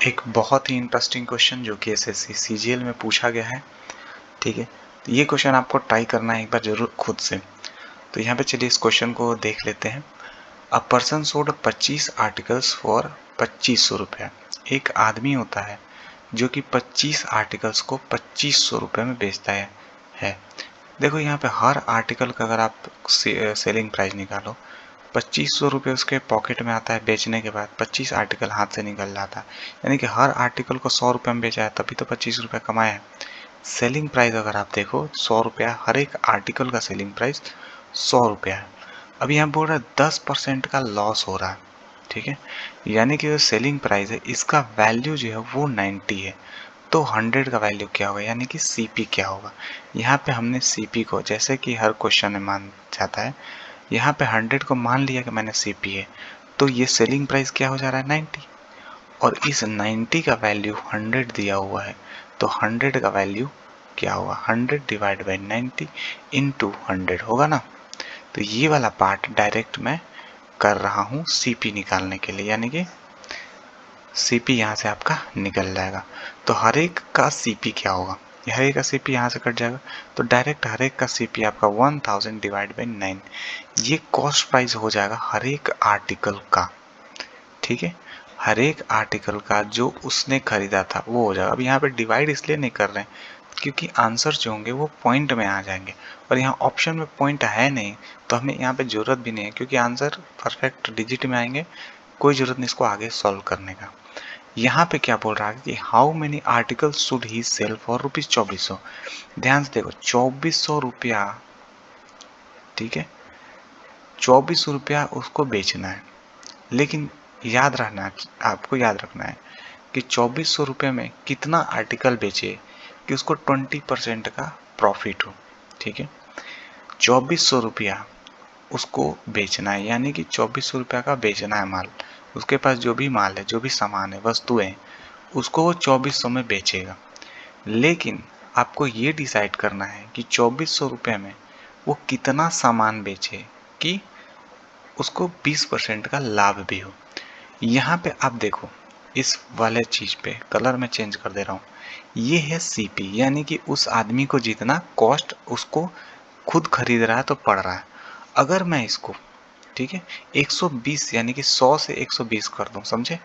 एक बहुत ही interesting question जो कि एसएससी सीजीएल में पूछा गया है। ठीक है, तो ये क्वेश्चन आपको ट्राई करना है एक बार जरूर खुद से। तो यहाँ पे चलिए इस क्वेश्चन को देख लेते हैं। A person sold 25 articles for 2500 रुपया। एक आदमी होता है जो कि 25 आर्टिकल्स को 2500 रुपये में बेचता है। देखो यहाँ पे हर आर्टिकल का अगर आप सेलिंग प्राइस निकालो, 2500 रुपये उसके पॉकेट में आता है बेचने के बाद, 25 आर्टिकल हाथ से निकल जाता है, यानी कि हर आर्टिकल को 100 रुपये में बेचा है तभी तो 25 रुपये कमाया है। सेलिंग प्राइस अगर आप देखो 100 रुपया, हर एक आर्टिकल का सेलिंग प्राइस 100 रुपया है। अब यहाँ बोल रहा है 10% का लॉस हो रहा है। ठीक है, यानी कि जो सेलिंग प्राइस है इसका वैल्यू जो है वो 90 है। तो 100 का वैल्यू क्या होगा, यानी कि सीपी क्या होगा। यहाँ पे हमने सीपी को, जैसे कि हर क्वेश्चन में मान जाता है, यहाँ पे 100 को मान लिया कि मैंने सीपी है, तो ये सेलिंग प्राइस क्या हो जा रहा है 90, और इस 90 का वैल्यू 100 दिया हुआ है, तो 100 का वैल्यू क्या होगा, 100 डिवाइड बाई 90 इंटू 100 होगा ना। तो ये वाला पार्ट डायरेक्ट मैं कर रहा हूँ सीपी निकालने के लिए, यानी कि सीपी यहाँ से आपका निकल जाएगा। तो हर एक का सीपी क्या होगा, हर एक का सीपी यहाँ से कट जाएगा, तो डायरेक्ट हर एक का सीपी आपका 1000 डिवाइड बाई 9, ये कॉस्ट प्राइस हो जाएगा हर एक आर्टिकल का। ठीक है, हर एक आर्टिकल का जो उसने खरीदा था वो हो जाएगा। अब यहाँ पे डिवाइड इसलिए नहीं कर रहे हैं क्योंकि आंसर जो होंगे वो पॉइंट में आ जाएंगे, और यहाँ ऑप्शन में पॉइंट है नहीं, तो हमें यहाँ पे जरूरत भी नहीं है क्योंकि आंसर परफेक्ट डिजिट में आएंगे, कोई जरूरत नहीं इसको आगे सॉल्व करने का। यहाँ पे क्या बोल रहा है कि how many article should he sell for rupees 2400। ध्यान से देखो 2400 रुपया, ठीक है, 2400 रुपया उसको बेचना है, लेकिन याद रखना, आपको याद रखना है कि 2400 रुपये में कितना आर्टिकल बेचे कि उसको 20% का प्रॉफिट हो। ठीक है, 2400 रुपया उसको बेचना है, यानी कि 2400 रुपया का बेचना है माल, उसके पास जो भी माल है, जो भी सामान है, वस्तुएं, उसको वो 2400 में बेचेगा। लेकिन आपको ये डिसाइड करना है कि 2400 रुपये में वो कितना सामान बेचे कि उसको 20% का लाभ भी हो। यहाँ पे आप देखो, इस वाले चीज पे कलर में चेंज कर दे रहा हूँ, ये है सीपी, यानी कि उस आदमी को जितना कॉस्ट उसको खुद खरीद रहा है तो पड़ रहा है। अगर मैं इसको, ठीक है, 120 यानी कि 100 से 120 कर दूं, समझे,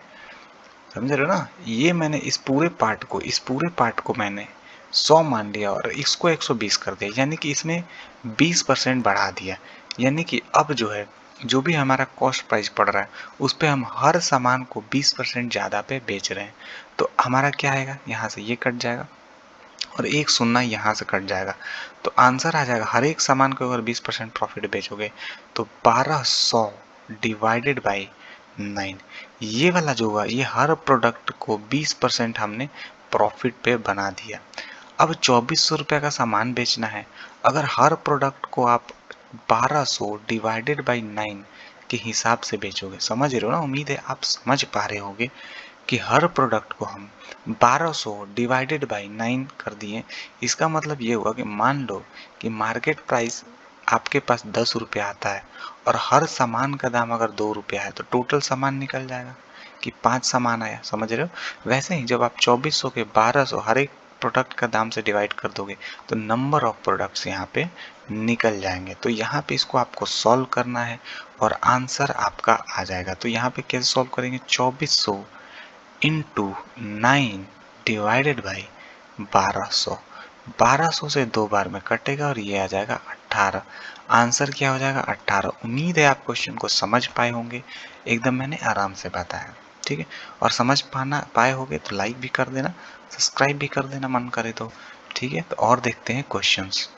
समझ रहे हो ना, ये मैंने इस पूरे पार्ट को मैंने 100 मान लिया और इसको 120 कर दिया, यानी कि इसमें 20% बढ़ा दिया। यानी कि अब जो है, जो भी हमारा कॉस्ट प्राइस पड़ रहा है उस पे हम हर सामान को 20% ज़्यादा पे बेच रहे हैं। तो हमारा क्या आएगा, यहाँ से ये कट जाएगा और एक सुन्ना यहाँ से कट जाएगा, तो आंसर आ जाएगा हर एक सामान को अगर 20% प्रॉफिट बेचोगे तो 1200 डिवाइडेड बाई 9, ये वाला जो हुआ ये हर प्रोडक्ट को 20% हमने प्रॉफिट पे बना दिया। अब 2400 रुपये का सामान बेचना है, अगर हर प्रोडक्ट को आप 1200 डिवाइडेड बाई 9 के हिसाब से बेचोगे, समझ रहे हो ना, उम्मीद है आप समझ पा रहे होगे कि हर प्रोडक्ट को हम 1200 डिवाइडेड बाई 9 कर दिए। इसका मतलब ये हुआ कि मान लो कि मार्केट प्राइस आपके पास 10 रुपया आता है और हर सामान का दाम अगर 2 रुपया है, तो टोटल सामान निकल जाएगा कि 5 सामान आया, समझ रहे हो। वैसे ही जब आप 2400 के 1200 हर एक प्रोडक्ट का दाम से डिवाइड कर दोगे तो नंबर ऑफ प्रोडक्ट्स यहाँ पे निकल जाएंगे। तो यहाँ पे इसको आपको सॉल्व करना है और आंसर आपका आ जाएगा। तो यहाँ पे कैसे सॉल्व करेंगे, 2400 इंटू 9 डिवाइडेड बाई 1200, 1200 से 2 बार में कटेगा और ये आ जाएगा 18। आंसर क्या हो जाएगा, 18। उम्मीद है आप क्वेश्चन को समझ पाए होंगे, एकदम मैंने आराम से बताया। ठीक है, और समझ पाए होंगे तो लाइक भी कर देना, सब्सक्राइब भी कर देना मन करे तो। ठीक है, तो और देखते हैं क्वेश्चंस।